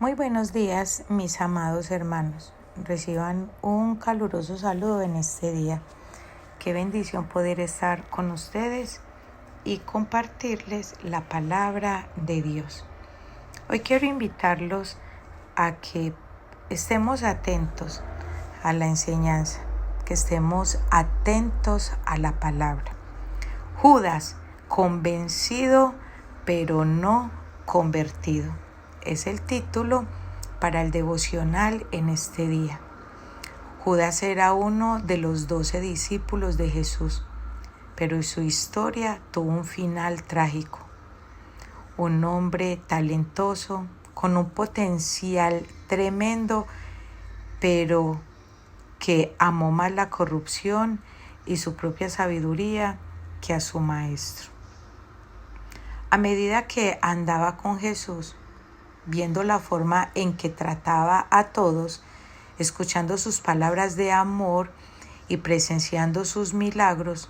Muy buenos días, mis amados hermanos. Reciban un caluroso saludo en este día. Qué bendición poder estar con ustedes y compartirles la palabra de Dios. Hoy quiero invitarlos a que estemos atentos a la enseñanza, que estemos atentos a la palabra. Judas, convencido pero no convertido. Es el título para el devocional en este día. Judas era uno de los 12 discípulos de Jesús, pero su historia tuvo un final trágico. Un hombre talentoso, con un potencial tremendo, pero que amó más la corrupción y su propia sabiduría que a su maestro. A medida que andaba con Jesús, viendo la forma en que trataba a todos, escuchando sus palabras de amor y presenciando sus milagros,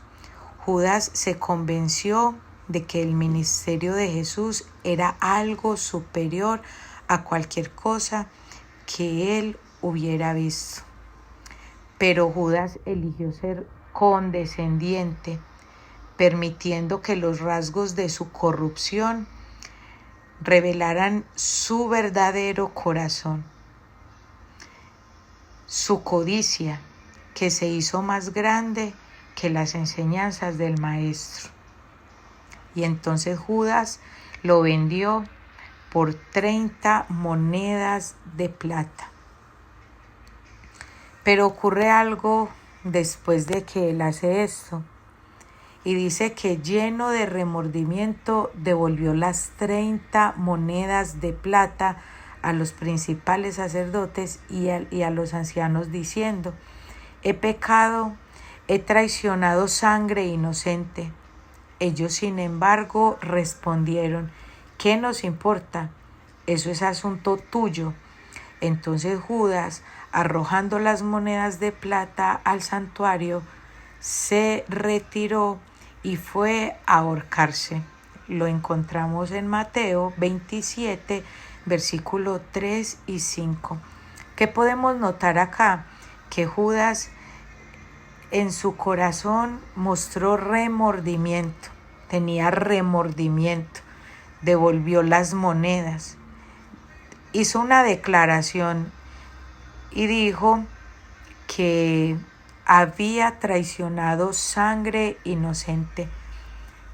Judas se convenció de que el ministerio de Jesús era algo superior a cualquier cosa que él hubiera visto. Pero Judas eligió ser condescendiente, permitiendo que los rasgos de su corrupción revelaran su verdadero corazón, su codicia, que se hizo más grande que las enseñanzas del maestro. Y entonces Judas lo vendió por 30 monedas de plata. Pero ocurre algo después de que él hace esto. Y dice que lleno de remordimiento devolvió las 30 monedas de plata a los principales sacerdotes y a los ancianos diciendo: he pecado, he traicionado sangre inocente. Ellos, sin embargo, respondieron: ¿qué nos importa? Eso es asunto tuyo. Entonces Judas, arrojando las monedas de plata al santuario, se retiró y fue a ahorcarse. Lo encontramos en Mateo 27, versículo 3 y 5. ¿Qué podemos notar acá? Que Judas en su corazón mostró remordimiento, tenía remordimiento, devolvió las monedas, hizo una declaración y dijo que había traicionado sangre inocente,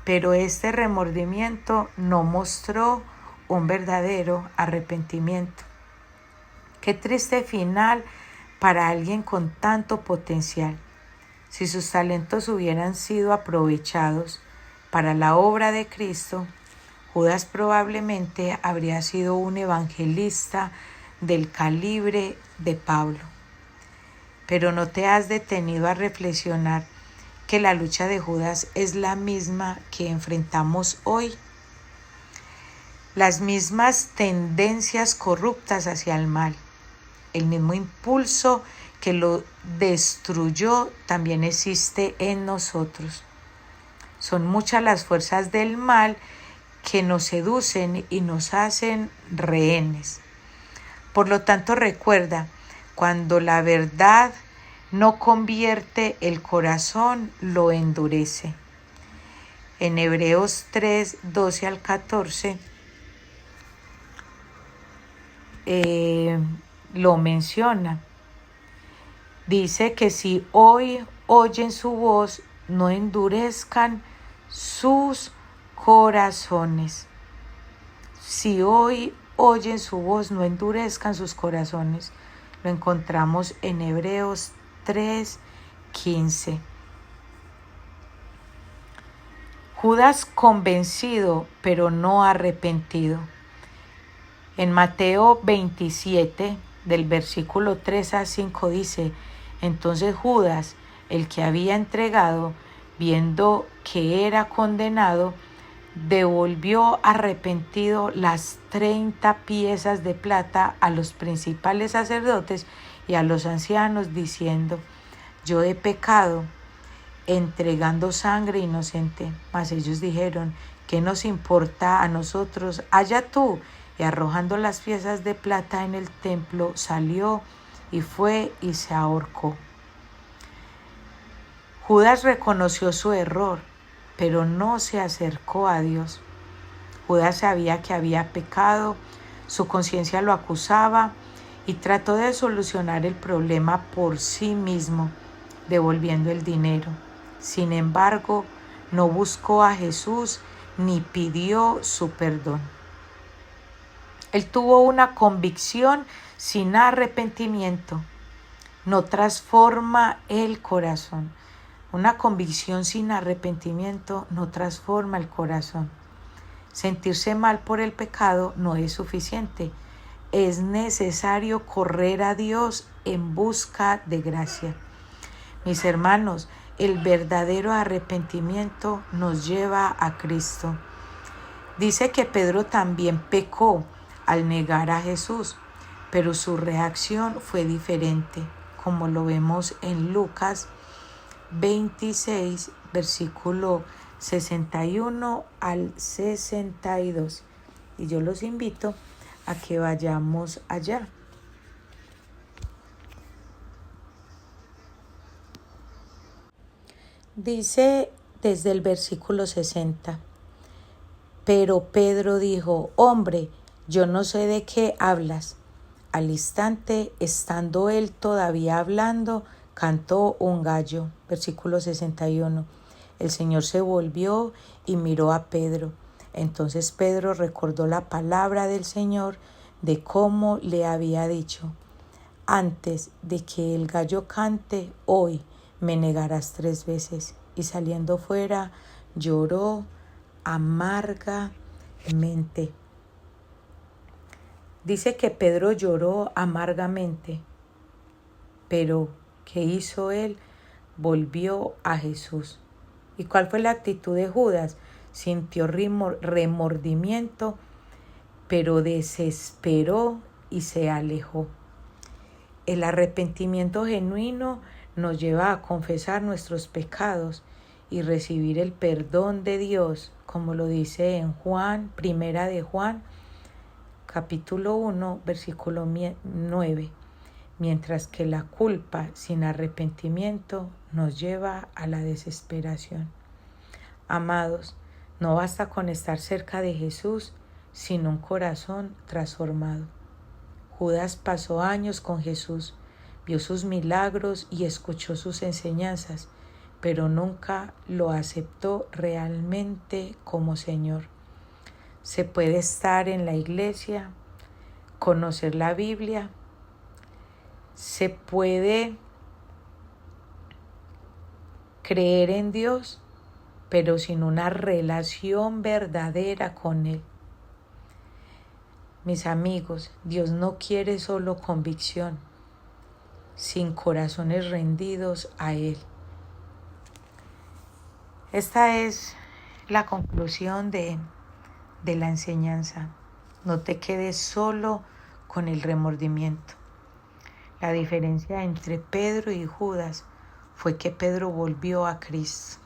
pero este remordimiento no mostró un verdadero arrepentimiento. Qué triste final para alguien con tanto potencial. Si sus talentos hubieran sido aprovechados para la obra de Cristo, Judas probablemente habría sido un evangelista del calibre de Pablo. Pero no te has detenido a reflexionar que la lucha de Judas es la misma que enfrentamos hoy. Las mismas tendencias corruptas hacia el mal, el mismo impulso que lo destruyó también existe en nosotros. Son muchas las fuerzas del mal que nos seducen y nos hacen rehenes. Por lo tanto, recuerda, cuando la verdad no convierte, el corazón lo endurece. En Hebreos 3, 12 al 14 lo menciona. Dice que si hoy oyen su voz, no endurezcan sus corazones. Si hoy oyen su voz, no endurezcan sus corazones. Lo encontramos en Hebreos 3:15. Judas convencido, pero no arrepentido. En Mateo 27, del versículo 3 a 5 dice: entonces Judas, el que había entregado, viendo que era condenado, devolvió arrepentido las 30 piezas de plata a los principales sacerdotes y a los ancianos, diciendo: yo he pecado, entregando sangre inocente. Mas ellos dijeron: ¿qué nos importa a nosotros? Allá tú, y arrojando las piezas de plata en el templo, salió y fue y se ahorcó. Judas reconoció su error, pero no se acercó a Dios. Judas sabía que había pecado, su conciencia lo acusaba y trató de solucionar el problema por sí mismo, devolviendo el dinero. Sin embargo, no buscó a Jesús ni pidió su perdón. Él tuvo una convicción sin arrepentimiento. No transforma el corazón. Una convicción sin arrepentimiento no transforma el corazón. Sentirse mal por el pecado no es suficiente. Es necesario correr a Dios en busca de gracia. Mis hermanos, el verdadero arrepentimiento nos lleva a Cristo. Dice que Pedro también pecó al negar a Jesús, pero su reacción fue diferente, como lo vemos en Lucas 26, versículo 61 al 62. Y yo los invito a que vayamos allá. Dice desde el versículo 60. Pero Pedro dijo: hombre, yo no sé de qué hablas. Al instante, estando él todavía hablando, cantó un gallo. Versículo 61. El Señor se volvió y miró a Pedro. Entonces Pedro recordó la palabra del Señor de cómo le había dicho: antes de que el gallo cante, hoy me negarás 3 veces. Y saliendo fuera, lloró amargamente. Dice que Pedro lloró amargamente, pero ¿qué hizo él? Volvió a Jesús. ¿Y cuál fue la actitud de Judas? Sintió remordimiento, pero desesperó y se alejó. El arrepentimiento genuino nos lleva a confesar nuestros pecados y recibir el perdón de Dios, como lo dice en Primera de Juan, capítulo 1, versículo 9, mientras que la culpa sin arrepentimiento nos lleva a la desesperación. Amados, no basta con estar cerca de Jesús, sino un corazón transformado. Judas pasó años con Jesús, vio sus milagros y escuchó sus enseñanzas, pero nunca lo aceptó realmente como Señor. Se puede estar en la iglesia, conocer la Biblia, se puede creer en Dios, pero sin una relación verdadera con Él. Mis amigos, Dios no quiere solo convicción, sin corazones rendidos a Él. Esta es la conclusión de la enseñanza. No te quedes solo con el remordimiento. La diferencia entre Pedro y Judas fue que Pedro volvió a Cristo,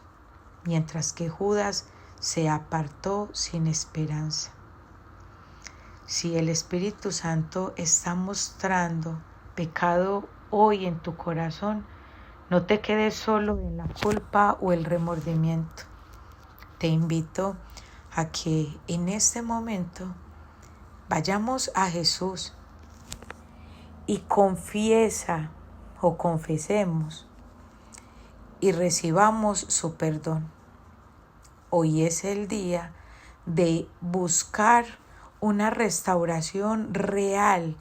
mientras que Judas se apartó sin esperanza. Si el Espíritu Santo está mostrando pecado hoy en tu corazón, no te quedes solo en la culpa o el remordimiento. Te invito a que en este momento vayamos a Jesús y confesemos y recibamos su perdón. Hoy es el día de buscar una restauración real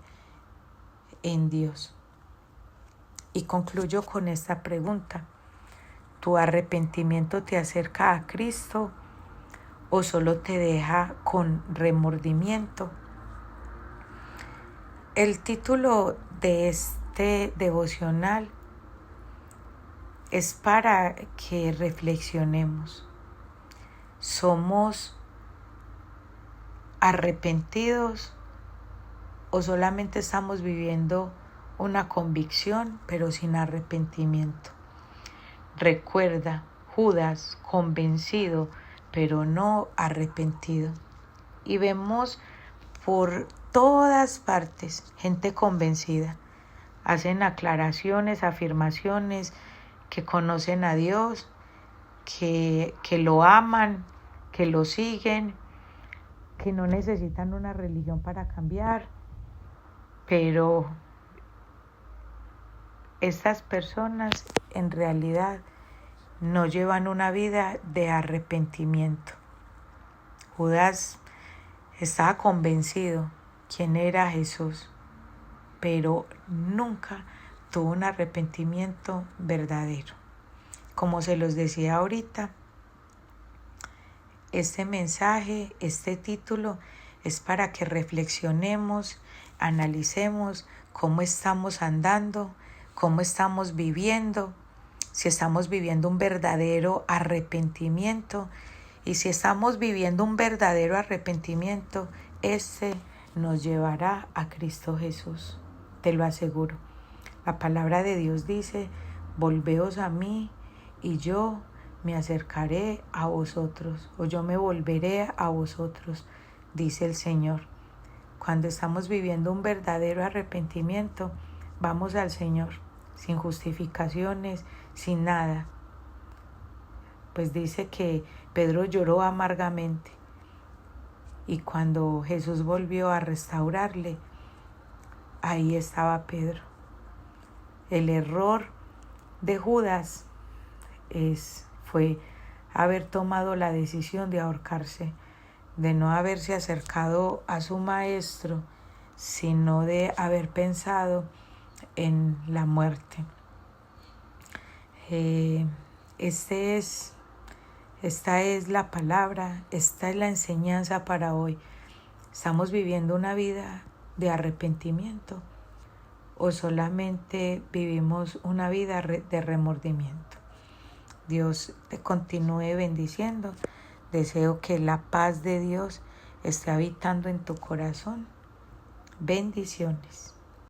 en Dios. Y concluyo con esta pregunta: ¿tu arrepentimiento te acerca a Cristo o solo te deja con remordimiento? El título de este devocional es para que reflexionemos. ¿Somos arrepentidos o solamente estamos viviendo una convicción pero sin arrepentimiento? Recuerda, Judas convencido pero no arrepentido. Y vemos por todas partes, gente convencida. Hacen aclaraciones, afirmaciones, que conocen a Dios, que lo aman, que lo siguen, que no necesitan una religión para cambiar, pero estas personas en realidad no llevan una vida de arrepentimiento. Judas estaba convencido quién era Jesús, pero nunca tuvo un arrepentimiento verdadero. Como se los decía ahorita, este mensaje, este título es para que reflexionemos, analicemos cómo estamos andando, cómo estamos viviendo, si estamos viviendo un verdadero arrepentimiento. Y si estamos viviendo un verdadero arrepentimiento, este nos llevará a Cristo Jesús. Te lo aseguro. La palabra de Dios dice: volveos a mí y yo me acercaré a vosotros, o yo me volveré a vosotros, dice el Señor. Cuando estamos viviendo un verdadero arrepentimiento, vamos al Señor, sin justificaciones, sin nada. Pues dice que Pedro lloró amargamente, y cuando Jesús volvió a restaurarle, ahí estaba Pedro. El error de Judas fue haber tomado la decisión de ahorcarse, de no haberse acercado a su maestro, sino de haber pensado en la muerte. Esta es la palabra, esta es la enseñanza para hoy. ¿Estamos viviendo una vida de arrepentimiento o solamente vivimos una vida de remordimiento? Dios te continúe bendiciendo. Deseo que la paz de Dios esté habitando en tu corazón. Bendiciones.